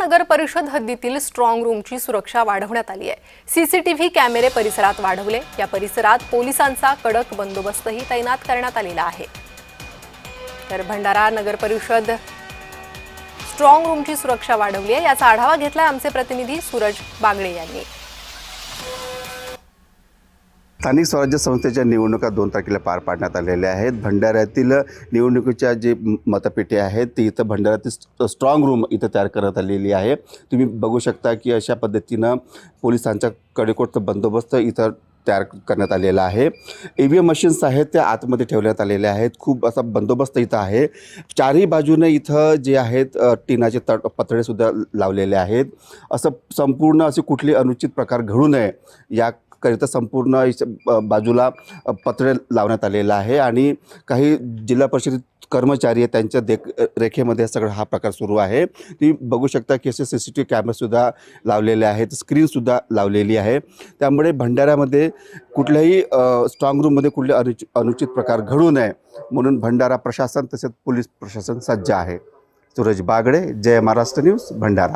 नगर परिषद हद्दीतील स्ट्रॉंग रूमची सुरक्षा वाढवण्यात आली आहे। सीसीटीव्ही कॅमेरे परिसरात वाढवले। या परिसरात पोलिसांचा कडक बंदोबस्तही तैनात करण्यात आलेला आहे। तर भंडारा नगर परिषद स्ट्रॉंग रूमची सुरक्षा वाढवली आहे, याचा आढावा घेतलाय आमचे प्रतिनिधी सूरज बागडे यांनी। स्थानिक स्वराज्य संस्थेच्या निवडणुका 2 तारखेला पार पाडण्यात आलेल्या आहेत। भंडाऱ्यातील निवडणुकीच्या जे मतपेटी आहेत ती इथं भंडाऱ्यातील स्ट्रॉंग रूम इथं तयार करण्यात आलेली आहे। तुम्ही बघू शकता की अशा पद्धतीनं पोलिसांचा कडेकोट बंदोबस्त इथं तयार करण्यात आलेला आहे। ईव्हीएम मशीन्स आहेत त्या आतमध्ये ठेवण्यात आलेल्या आहेत। खूप असा बंदोबस्त इथं आहे। चारही बाजूने इथं जे आहेत टिनाचे पत्रे सुद्धा लावलेले आहेत। असं संपूर्ण असे कुठले अनुचित प्रकार घडू नये याकरिता संपूर्ण बाजूला पत्रे लावण्यात आलेला आहे आणि काही जिल्हा परिषद कर्मचारी त्यांच्या देखरेखीमध्ये सगळं हा प्रकार सुरू आहे। तुम्ही बघू शकता की असे सीसीटीव्ही कॅमेरेसुद्धा लावलेले आहेत, स्क्रीनसुद्धा लावलेली आहे। त्यामुळे भंडाऱ्यामध्ये कुठल्याही स्ट्रॉंग रूममध्ये कुठले अनुचित प्रकार घडू नये म्हणून भंडारा प्रशासन तसेच पोलीस प्रशासन सज्ज आहे। सूरज बागडे, जय महाराष्ट्र न्यूज, भंडारा।